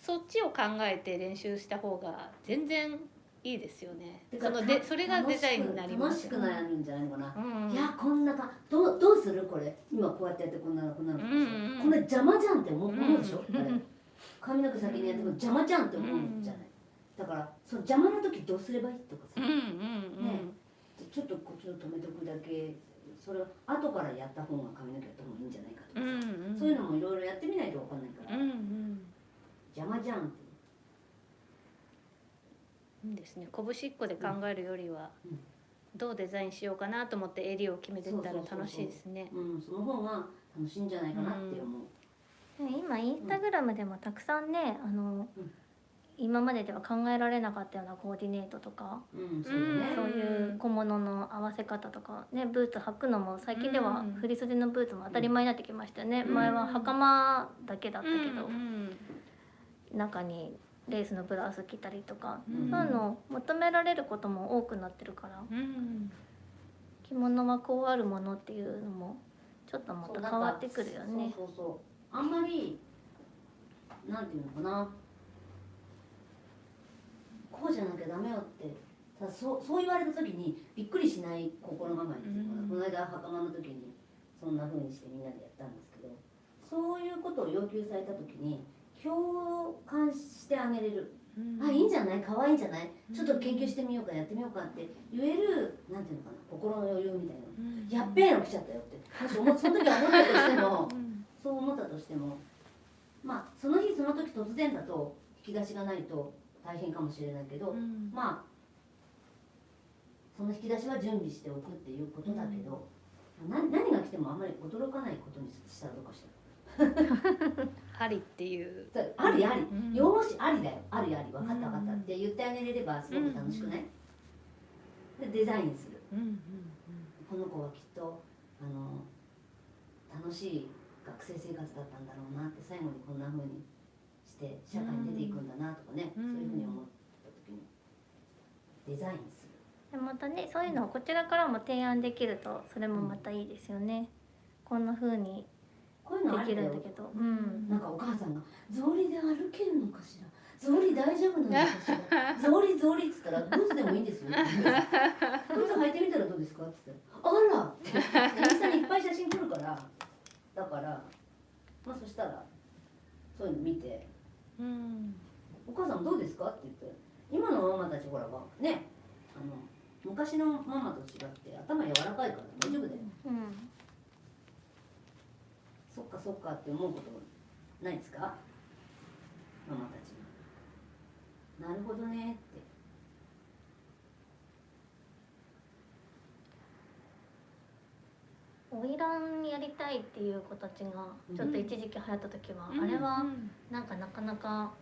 そっちを考えて練習した方が全然いいですよね。それがデザインになります。楽しくなるんじゃないのかな。いやこんなかどうするこれ今こうやってやってこんなのこれ邪魔じゃんって思うでしょ。あれ髪の毛先にやっても邪魔じゃんって思うじゃない。だからその邪魔な時どうすればいいとかさ。ねちょっとこっちを止めとくだけ。それを後からやった方が髪の毛やった方がいいんじゃないかとかさ、そういうのもいろいろやってみないと分かんないから、邪魔じゃんっていいですね。拳1個で考えるよりは、どうデザインしようかなと思って襟を決めてったら楽しいですね。その方が楽しいんじゃないかなって思う。今インスタグラムでもたくさんね今まででは考えられなかったようなコーディネートとか、そういう小物の合わせ方とかね、ブーツ履くのも最近では振り袖のブーツも当たり前になってきましたよね。前は袴だけだったけど、中にレースのブラウス着たりとか、そういうの求められることも多くなってるから、着物はこうあるものっていうのもちょっとまた変わってくるよね。あんまりなんていうのかな、こうじゃなきゃダメよってそう言われた時にびっくりしない心構えっていうのかな、この間袴の時にそんな風にしてみんなでやったんですけど、そういうことを要求された時に共感してあげれる、あいいんじゃない可愛いんじゃない、ちょっと研究してみようかやってみようかって言える、なんていうのかな、心の余裕みたいな、やっべえの来ちゃったよってもしその時は思ったとしてもそう思ったとしても、まあその日その時突然だと引き出しがないと大変かもしれないけど、まあその引き出しは準備しておくっていうことだけど、何が来てもあんまり驚かないことにしたらどうかしら。ありっていうありあり、よーしありだよ、ありあり、分かった分かったって言ってあげれればすごく楽しくない、でデザインする、この子はきっと楽しい学生生活だったんだろうなって、最後にこんな風にして社会に出ていくんだなとかね、そういうふうに思った時にデザインする。でまたね、そういうのをこちらからも提案できるとそれもまたいいですよね。こんな風にこういうのあできるんだよるんだけど、なんかお母さんが「草履で歩けるのかしら、草履大丈夫なのかしら、草履草履」っつったら「ブーツでもいいんですよ」ブーツ履いてみたらどうですか?」っつって「あら!」ってインスタにいっぱい写真撮るから、だからまあそしたらそういうの見て「お母さんどうですか?」って言って、今のママたちほらね、昔のママと違って頭柔らかいから大丈夫だよ、そっかそっかって思うことないですか、ママたちが。なるほどねって。花魁やりたいっていう子たちがちょっと一時期流行った時は、あれはなんかなかなか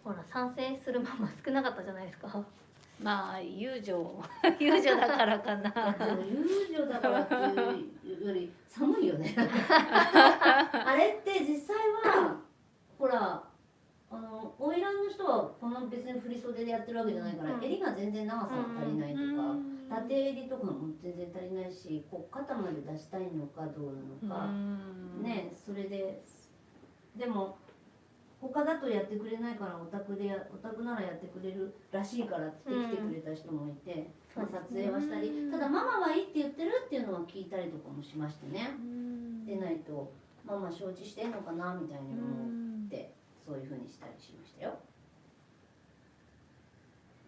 ほら賛成するママ少なかったじゃないですか。まあ友情だからかな。でも友情だからっていうより寒いよねあれって実際はほら花魁の人はこの別に振り袖でやってるわけじゃないから、襟が全然長さが足りないとか、縦襟とかも全然足りないし、こう肩まで出したいのかどうなのかね、それででも他だとやってくれないからお宅ならやってくれるらしいからって来てくれた人もいて、撮影はしたり、ただママはいいって言ってるっていうのは聞いたりとかもしましてね、でないとママ承知してんのかなみたいに思って、そういう風にしたりしましたよ。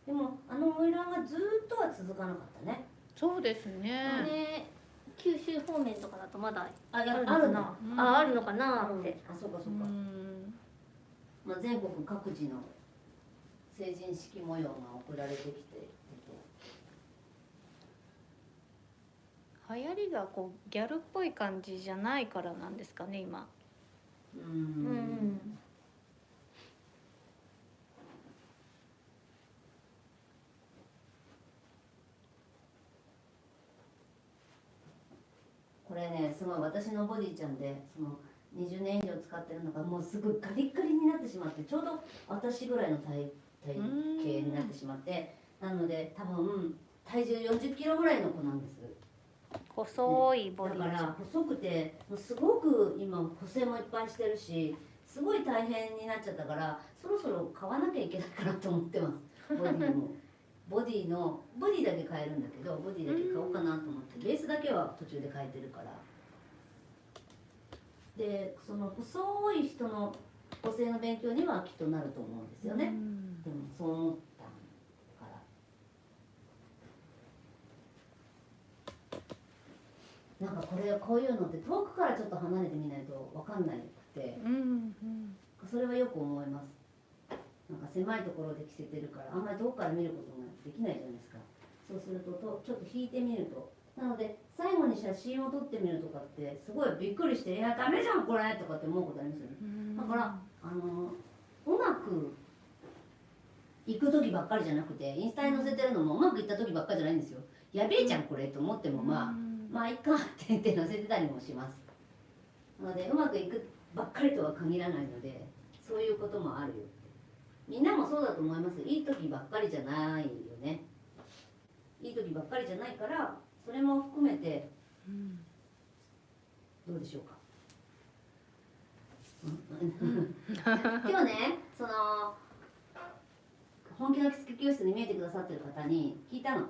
でもオイラーがずっとは続かなかったね。そうですね。ね、九州方面とかだとまだああるのあるのかな、あるのかなって、あ、そうかそうか、うんまあ、全国各地の成人式模様が送られてきて、流行りがこうギャルっぽい感じじゃないからなんですかね今。うんこれね、すごい私のボディちゃんでその20年以上使ってるのがもうすぐガリッガリになってしまって、ちょうど私ぐらいの体型になってしまって、なので多分体重40キロぐらいの子なんです。細いボディだから細くてもうすごく今補正もいっぱいしてるし、すごい大変になっちゃったから、そろそろ買わなきゃいけないかなと思ってます。ボディもボディだけ買えるんだけど、ボディだけ買おうかなと思って、ベースだけは途中で変えてるから。でその細い人の補正の勉強にはきっとなると思うんですよね。でもそう思ったから、なんかこういうのって遠くからちょっと離れてみないと分かんないくて、それはよく思います。なんか狭いところで着せてるからあんまり遠くから見ることができないじゃないですか。そうするとちょっと引いてみると、なので最後に写真を撮ってみるとかってすごいびっくりして「いやダメじゃんこれ!」とかって思うことありますよね。だからうまくいく時ばっかりじゃなくて、インスタに載せてるのもうまくいった時ばっかりじゃないんですよ。やべえじゃんこれと思ってもまあいっかって言って載せてたりもします。なのでうまくいくばっかりとは限らないので、そういうこともあるよって。みんなもそうだと思います。いい時ばっかりじゃないよね。いい時ばっかりじゃないから、それも含めてどうでしょうか。今日ね、その本気の着付け教室に見えてくださってる方に聞いたの。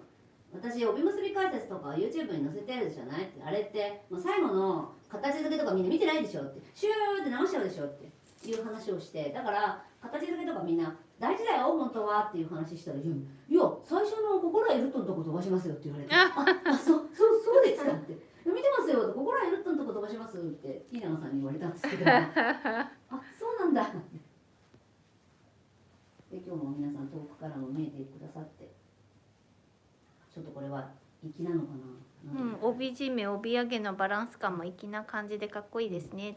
私帯結び解説とか YouTube に載せてるじゃないって、あれってもう最後の形付けとかみんな見てないでしょって、シューって直しちゃうでしょっていう話をして、だから形付けとかみんな大事だよ本当はっていう話したら、いや最初の心はエルトンのとこ飛ばしますよって言われて、そうですかって、見てますよ心はエルトンのとこ飛ばしますってティーナさんに言われたんですけどあ、そうなんだで今日も皆さん遠くからも見えてくださって、ちょっとこれは粋なのかな、帯締め帯揚げのバランス感も粋な感じでかっこいいですね。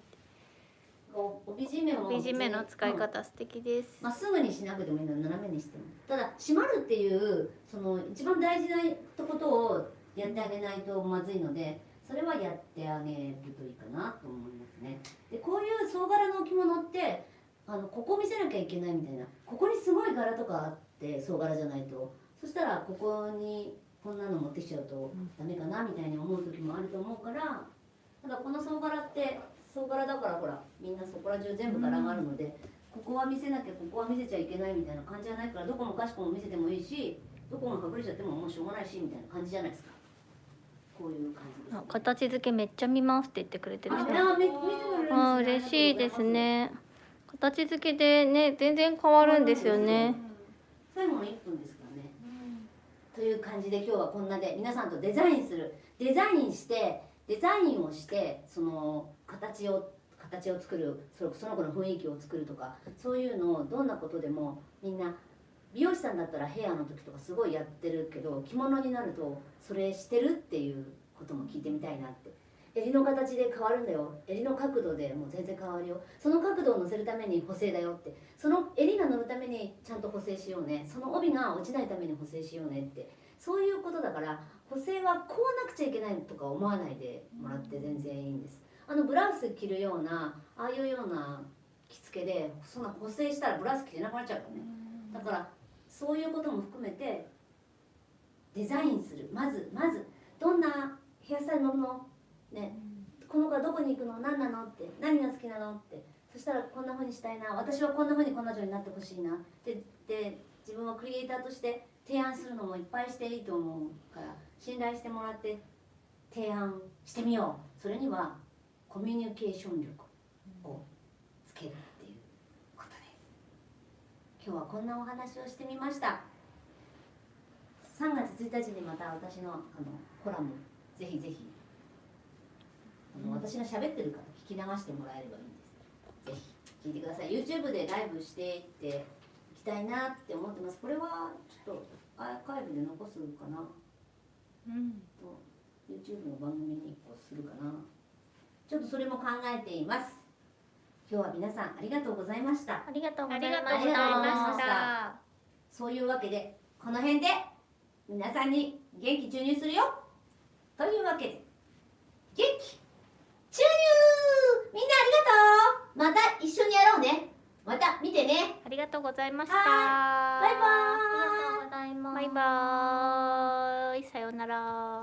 帯締めも帯締めの使い方素敵です。まっすぐにしなくてもいいの、斜めにしても。ただ締まるっていうその一番大事なことをやってあげないとまずいので、それはやってあげるといいかなと思いますね。でこういう総柄の着物ってここ見せなきゃいけないみたいな、ここにすごい柄とかあって総柄じゃないと、そしたらここにこんなの持ってきちゃうとダメかなみたいに思う時もあると思うから、ただこの総柄って総柄だからほらみんなそこら中全部柄があるので、ここは見せなきゃここは見せちゃいけないみたいな感じじゃないから、どこもかしこも見せてもいいし、どこも隠れちゃってももうしょうがないしみたいな感じじゃないですか。こういう感じです、ね。形付けめっちゃ見ますって言ってくれてる人。見てくれるんですね。嬉しいですね。形付けでね全然変わるんですよね。最後の1分ですからね。という感じで今日はこんなで皆さんとデザインをしてその形を作る、その子の雰囲気を作るとか、そういうのをどんなことでもみんな、美容師さんだったらヘアの時とかすごいやってるけど、着物になるとそれしてるっていうことも聞いてみたいなって。襟の形で変わるんだよ、襟の角度でもう全然変わるよ、その角度を乗せるために補正だよって、その襟が乗るためにちゃんと補正しようね、その帯が落ちないために補正しようねって、そういうことだから、補正はこうなくちゃいけないとか思わないでもらって全然いいんです。ブラウス着るようなああいうような着付けでそんな補正したらブラウス着れなくなっちゃうからね。だからそういうことも含めてデザインする、まずどんなヘアスタイルのものね、この子はどこに行くの、何なのって、何が好きなのって、そしたらこんな風にしたいな、私はこんな風に彼女になってほしいなで自分はクリエイターとして提案するのもいっぱいしていいと思うから、信頼してもらって提案してみよう。それにはコミュニケーション力をつけるっていうことで今日はこんなお話をしてみました。3月1日にまた私のコラムぜひぜひ私が喋ってるから聞き流してもらえればいいんです。ぜひ聞いてください。 YouTube でライブしていっていきたいなって思ってます。これはちょっとアーカイブで残すかな、YouTube の番組にこうするかな。ちょっとそれも考えています。今日は皆さんありがとうございました。ありがとうございまありがとうございした。ました。そういうわけでこの辺で皆さんに元気注入するよというわけで、元気注入。みんなありがとう。また一緒にやろうね。また見てね。ありがとうございました。バイバーイ。ありがとうございます。バイバーイ。さようなら。